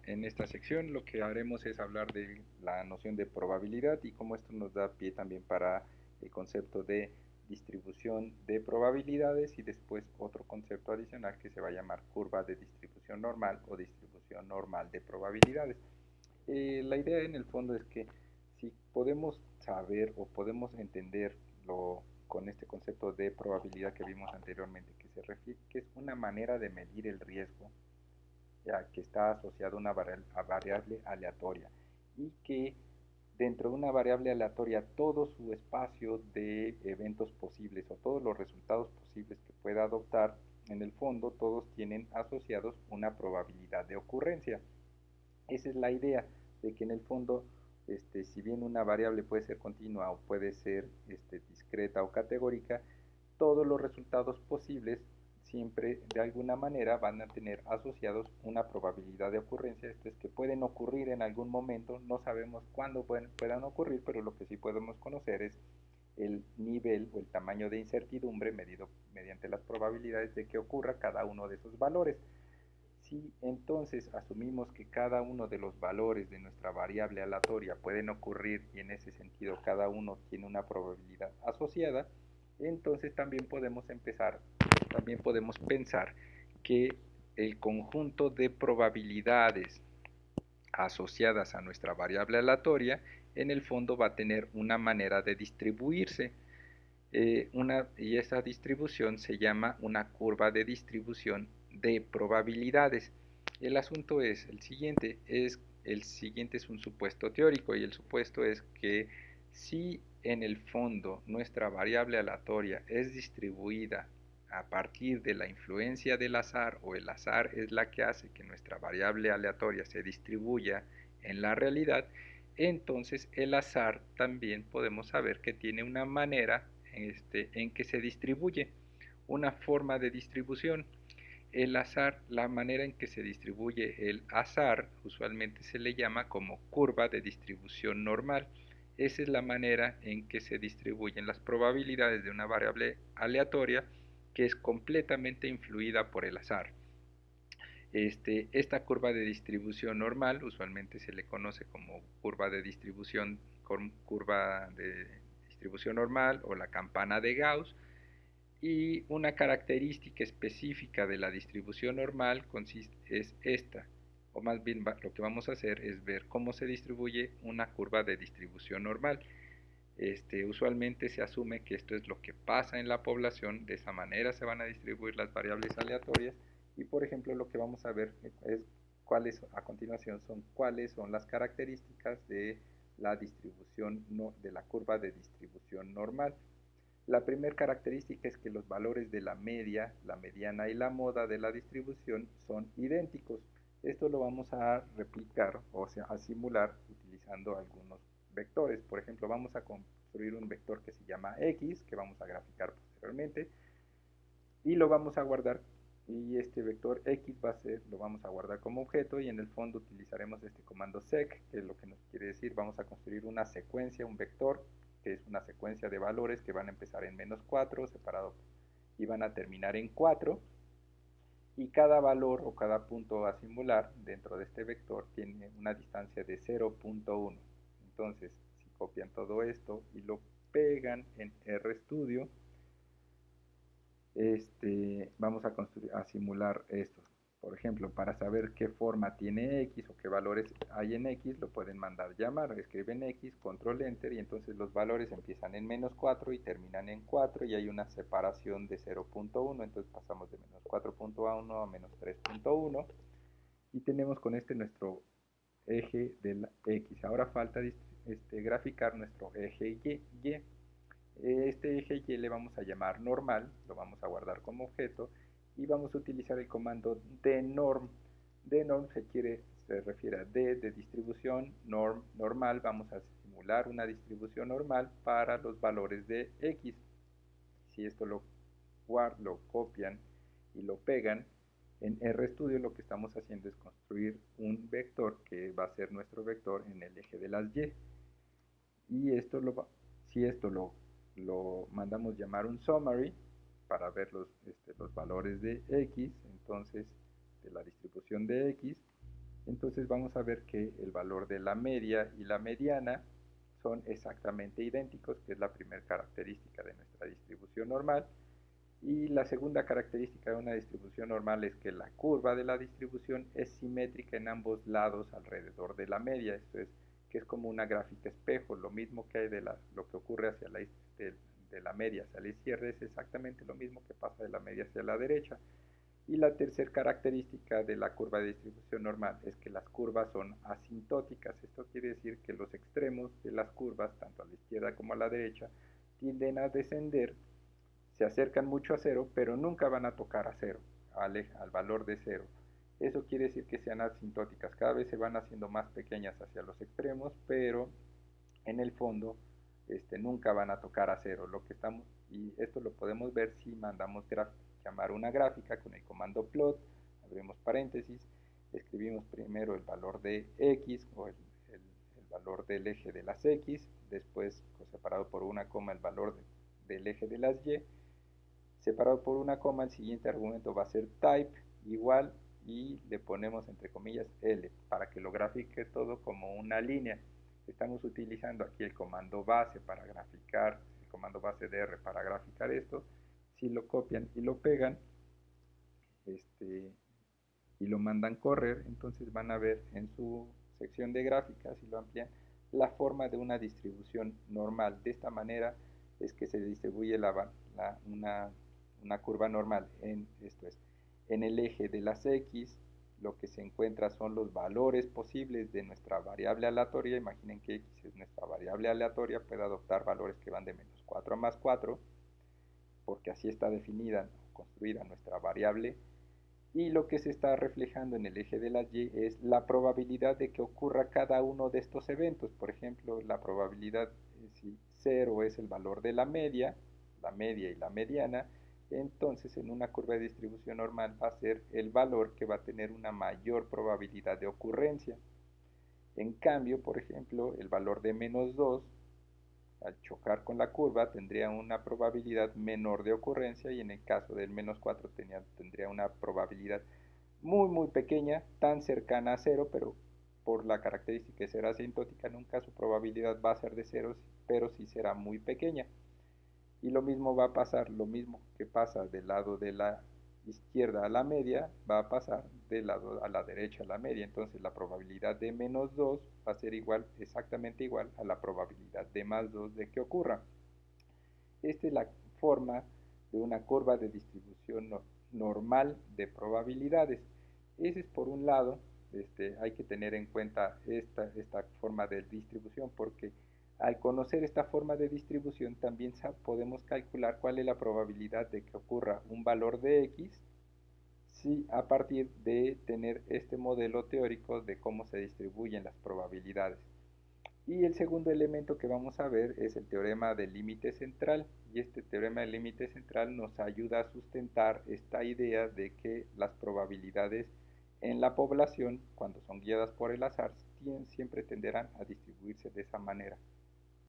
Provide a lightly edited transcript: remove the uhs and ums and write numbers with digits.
En esta sección lo que haremos es hablar de la noción de probabilidad y cómo esto nos da pie también para el concepto de distribución de probabilidades y después otro concepto adicional que se va a llamar curva de distribución normal o distribución normal de probabilidades. La idea en el fondo es que si podemos saber o podemos entenderlo con este concepto de probabilidad que vimos anteriormente, que se refiere que es una manera de medir el riesgo ya que está asociado a una variable aleatoria y que dentro de una variable aleatoria todo su espacio de eventos posibles o todos los resultados posibles que pueda adoptar, en el fondo todos tienen asociados una probabilidad de ocurrencia. Esa es la idea de que en el fondo, si bien una variable puede ser continua o puede ser discreta o categórica, todos los resultados posibles siempre de alguna manera van a tener asociados una probabilidad de ocurrencia. Esto es que pueden ocurrir en algún momento, no sabemos cuándo puedan ocurrir, pero lo que sí podemos conocer es el nivel o el tamaño de incertidumbre medido mediante las probabilidades de que ocurra cada uno de esos valores. Si entonces asumimos que cada uno de los valores de nuestra variable aleatoria pueden ocurrir y en ese sentido cada uno tiene una probabilidad asociada, entonces también podemos pensar que el conjunto de probabilidades asociadas a nuestra variable aleatoria en el fondo va a tener una manera de distribuirse. Y esa distribución se llama una curva de distribución de probabilidades. El asunto es el siguiente es un supuesto teórico y el supuesto es que si en el fondo nuestra variable aleatoria es distribuida a partir de la influencia del azar o el azar es la que hace que nuestra variable aleatoria se distribuya en la realidad, entonces el azar también podemos saber que tiene una manera en que se distribuye, una forma de distribución. El azar, la manera en que se distribuye el azar, usualmente se le llama como curva de distribución normal. Esa es la manera en que se distribuyen las probabilidades de una variable aleatoria que es completamente influida por el azar. Esta curva de distribución normal usualmente se le conoce como curva de distribución normal o la campana de Gauss, y una característica específica de la distribución normal es esta, o más bien lo que vamos a hacer es ver cómo se distribuye una curva de distribución normal. Usualmente se asume que esto es lo que pasa en la población, de esa manera se van a distribuir las variables aleatorias y por ejemplo lo que vamos a ver es a continuación son cuáles son las características de la distribución de la curva de distribución normal. La primera característica es que los valores de la media, la mediana y la moda de la distribución son idénticos. Esto lo vamos a replicar, o sea, a simular utilizando algunos vectores. Por ejemplo, vamos a construir un vector que se llama x, que vamos a graficar posteriormente, y lo vamos a guardar. Y este vector x lo vamos a guardar como objeto y en el fondo utilizaremos este comando sec, que es lo que nos quiere decir, vamos a construir una secuencia, un vector, que es una secuencia de valores que van a empezar en -4, separado, y van a terminar en 4, y cada valor o cada punto a simular dentro de este vector tiene una distancia de 0.1. Entonces, si copian todo esto y lo pegan en RStudio, vamos a simular esto. Por ejemplo, para saber qué forma tiene X o qué valores hay en X, lo pueden mandar llamar, escriben X, control enter y entonces los valores empiezan en -4 y terminan en 4 y hay una separación de 0.1, entonces pasamos de -4.1 a -3.1 y tenemos con nuestro eje del X. Ahora falta graficar nuestro eje Y. Este eje Y le vamos a llamar normal, lo vamos a guardar como objeto y vamos a utilizar el comando dnorm. Dnorm se refiere a D de distribución, normal, vamos a simular una distribución normal para los valores de X. Si esto lo copian y lo pegan, en RStudio lo que estamos haciendo es construir un vector que va a ser nuestro vector en el eje de las Y. Y si esto lo mandamos llamar un summary para ver los valores de X, entonces de la distribución de X, Entonces vamos a ver que el valor de la media y la mediana son exactamente idénticos, que es la primera característica de nuestra distribución normal. Y la segunda característica de una distribución normal es que la curva de la distribución es simétrica en ambos lados alrededor de la media. Esto es que es como una gráfica espejo. Lo mismo que hay lo que ocurre hacia de la media hacia la izquierda es exactamente lo mismo que pasa de la media hacia la derecha. Y la tercera característica de la curva de distribución normal es que las curvas son asintóticas. Esto quiere decir que los extremos de las curvas, tanto a la izquierda como a la derecha, tienden a descender, se acercan mucho a cero, pero nunca van a tocar a cero, al valor de cero. Eso quiere decir que sean asintóticas. Cada vez se van haciendo más pequeñas hacia los extremos, pero en el fondo nunca van a tocar a cero. Y esto lo podemos ver si mandamos llamar una gráfica con el comando plot, abrimos paréntesis, escribimos primero el valor de x o el valor del eje de las x, después separado por una coma el valor del eje de las y, separado por una coma el siguiente argumento va a ser type igual y le ponemos entre comillas L para que lo grafique todo como una línea. Estamos utilizando aquí el comando base para graficar, el comando base de R para graficar esto. Si lo copian y lo pegan y lo mandan correr, entonces van a ver en su sección de gráficas, si lo amplían, la forma de una distribución normal. De esta manera es que se distribuye una curva normal. Esto es, en el eje de las X, lo que se encuentra son los valores posibles de nuestra variable aleatoria. Imaginen que X es nuestra variable aleatoria, puede adoptar valores que van de -4 a +4, porque así está definida o construida nuestra variable. Y lo que se está reflejando en el eje de las Y es la probabilidad de que ocurra cada uno de estos eventos. Por ejemplo, la probabilidad, si 0 es el valor de la media y la mediana, entonces en una curva de distribución normal va a ser el valor que va a tener una mayor probabilidad de ocurrencia. En cambio, por ejemplo, el valor de -2 al chocar con la curva tendría una probabilidad menor de ocurrencia, y en el caso del -4 tendría una probabilidad muy pequeña, tan cercana a cero, pero por la característica de ser asintótica nunca su probabilidad va a ser de cero, pero sí será muy pequeña. Y lo mismo va a pasar, lo mismo que pasa del lado de la izquierda a la media, va a pasar del lado a la derecha a la media. Entonces la probabilidad de -2 va a ser igual, exactamente igual a la probabilidad de +2 de que ocurra. Esta es la forma de una curva de distribución normal de probabilidades. Ese es por un lado. Hay que tener en cuenta esta forma de distribución, porque al conocer esta forma de distribución también podemos calcular cuál es la probabilidad de que ocurra un valor de x, si a partir de tener este modelo teórico de cómo se distribuyen las probabilidades. Y el segundo elemento que vamos a ver es el teorema del límite central, y este teorema del límite central nos ayuda a sustentar esta idea de que las probabilidades en la población, cuando son guiadas por el azar, siempre tenderán a distribuirse de esa manera.